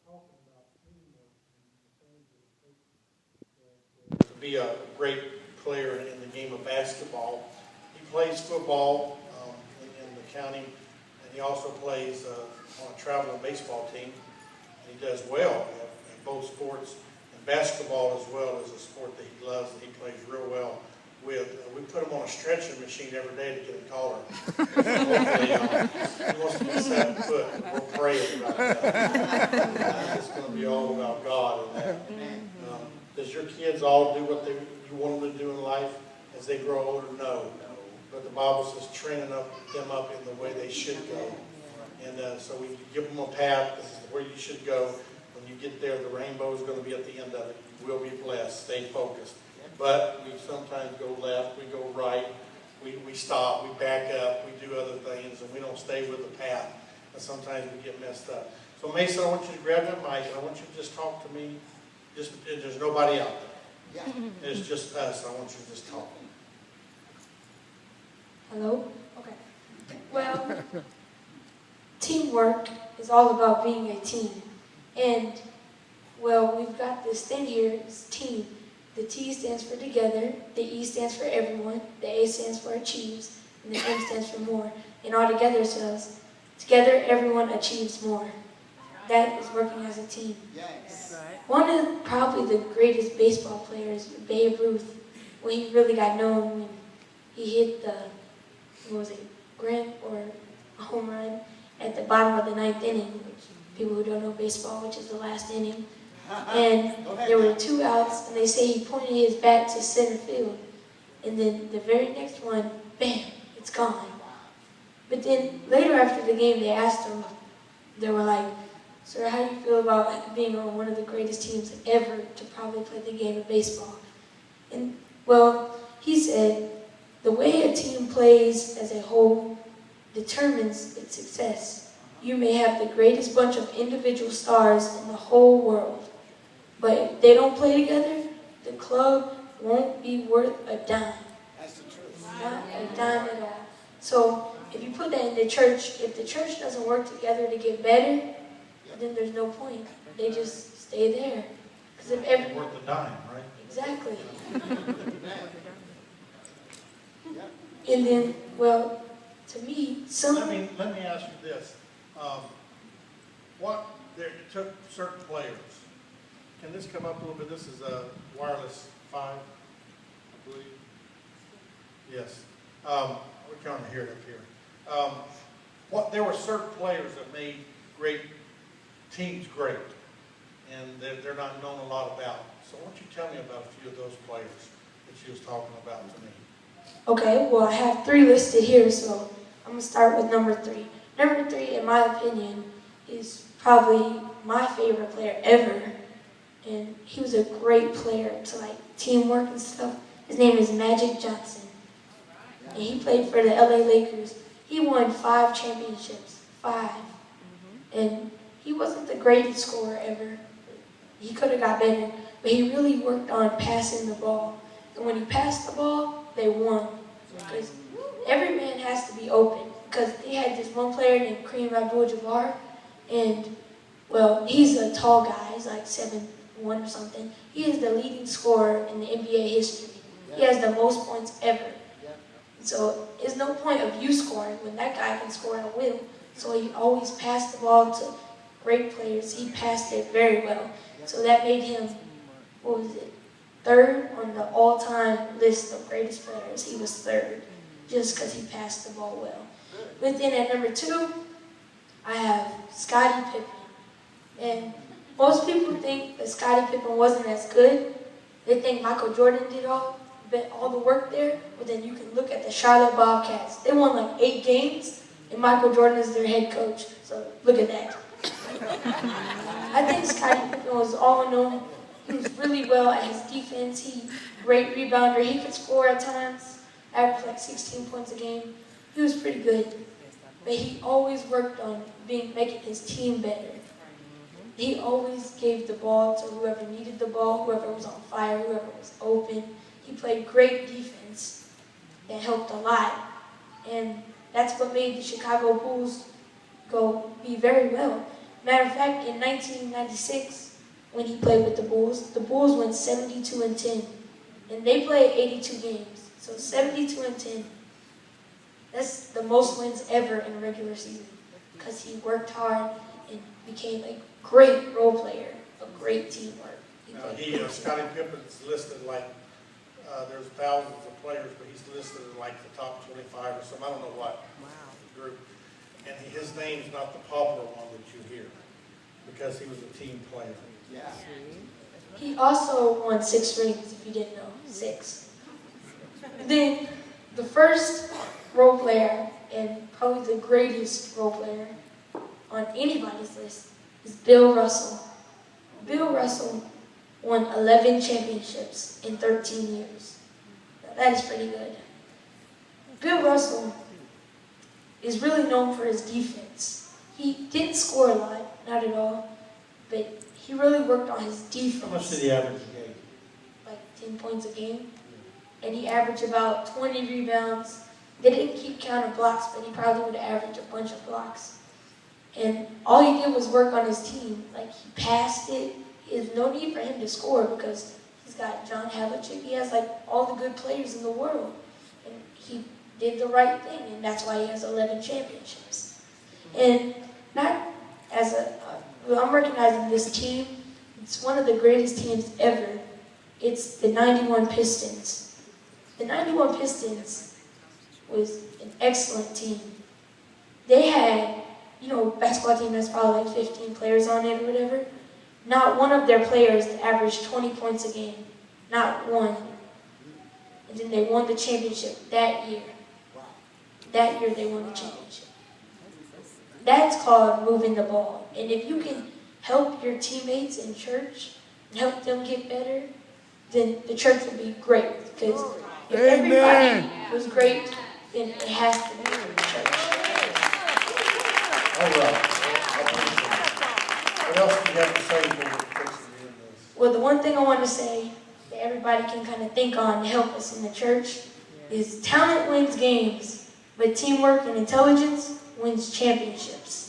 talking about teamwork and the things that it takes to be a great player in the game of basketball. He plays football in the county, and he also plays on a traveling baseball team. And he does well in both sports, and basketball as well is a sport that he loves and he plays real well with. We put him on a stretching machine every day to get him taller. He wants to be 7 foot, and we're praying about that. It's going to be all about God and that. Does your kids all do what you want them to do in life as they grow older? No. But the Bible says training them up in the way they should go. And so we give them a path. This is where you should go. When you get there, the rainbow is going to be at the end of it. You will be blessed. Stay focused. But we sometimes go left, we go right, we stop, we back up, we do other things, and we don't stay with the path. And sometimes we get messed up. So Mason, I want you to grab that mic, and I want you to just talk to me. There's nobody out there. Yeah. It's just us. I want you to just talk. Hello? Okay. Well, teamwork is all about being a team. And, well, we've got this thing here, it's team. The T stands for together, the E stands for everyone, the A stands for achieves, and the M stands for more. And all together it says, together everyone achieves more. That is working as a team. Yes. One of probably the greatest baseball players, Babe Ruth, when he really got known, when he hit the, grand or a home run at the bottom of the 9th inning, which people who don't know baseball, which is the last inning. And there were 2 outs, and they say he pointed his bat to center field. And then the very next one, bam, it's gone. But then later after the game, they asked him, they were like, sir, how do you feel about being on one of the greatest teams ever to probably play the game of baseball? And, well, he said, the way a team plays as a whole determines its success. You may have the greatest bunch of individual stars in the whole world, but if they don't play together, the club won't be worth a dime. That's the truth. Not a dime at all. So if you put that in the church, if the church doesn't work together to get better, then there's no point. They just stay there. Because if It's worth a dime, right? Exactly. And then, well, to me, Let me ask you this. It took certain players. Can this come up a little bit? This is a wireless 5, I believe. Yes. We're trying to hear it up here. There were certain players that made great teams great, and they're not known a lot about. So why don't you tell me about a few of those players that you was talking about to me? Okay, well, I have 3 listed here, so I'm going to start with number 3. Number 3, in my opinion, is probably my favorite player ever. And he was a great player to teamwork and stuff. His name is Magic Johnson. And he played for the LA Lakers. He won 5 championships. 5. And he wasn't the greatest scorer ever. He could have got better. But he really worked on passing the ball. And when he passed the ball, they won. Because every man has to be open. Because they had this one player named Kareem Abdul-Jabbar. And, well, he's a tall guy. He's like 7'1" or something. He is the leading scorer in the NBA history. He has the most points ever. So there's no point of you scoring when that guy can score at will. So he always passed the ball to great players. He passed it very well. So that made him, 3rd on the all-time list of greatest players. He was 3rd just because he passed the ball well. But then at number 2, I have Scottie Pippen. And most people think that Scottie Pippen wasn't as good. They think Michael Jordan did all the work there, but then you can look at the Charlotte Bobcats. They won like 8 games, and Michael Jordan is their head coach. So look at that. I think Scottie Pippen was all in all. He was really well at his defense. He great rebounder. He could score at times, average like 16 points a game. He was pretty good, but he always worked on making his team better. He always gave the ball to whoever needed the ball, whoever was on fire, whoever was open. He played great defense that helped a lot. And that's what made the Chicago Bulls be very well. Matter of fact, in 1996, when he played with the Bulls went 72-10, and they played 82 games. So 72-10. That's the most wins ever in a regular season because he worked hard and became a great role player, a great teamwork. Scottie Pippen's listed like, there's thousands of players, but he's listed in like the top 25 or something. I don't know what group. And his name's not the popular one that you hear because he was a team player. Yeah. He also won 6 rings, if you didn't know. 6. Then the first role player, and probably the greatest role player on anybody's list, is Bill Russell. Bill Russell won 11 championships in 13 years. Now, that is pretty good. Bill Russell is really known for his defense. He didn't score a lot, not at all, but he really worked on his defense. How much did he average a game? Like 10 points a game. And he averaged about 20 rebounds. They didn't keep count of blocks, but he probably would have averaged a bunch of blocks. And all he did was work on his team. Like, he passed it. There's no need for him to score because he's got John Havlicek. He has, like, all the good players in the world. And he did the right thing, and that's why he has 11 championships. And not as I'm recognizing this team. It's one of the greatest teams ever. It's the 91 Pistons. The 91 Pistons was an excellent team. They had, basketball team that's probably like 15 players on it or whatever. Not one of their players averaged 20 points a game. Not one. And then they won the championship that year. That year they won the championship. That's called moving the ball. And if you can help your teammates in church and help them get better, then the church will be great. Because if everybody was great, then it has to be the church. All right. What else do you have to say before we fix the end of this? Well, the one thing I want to say that everybody can kind of think on to help us in the church is talent wins games, but teamwork and intelligence wins championships.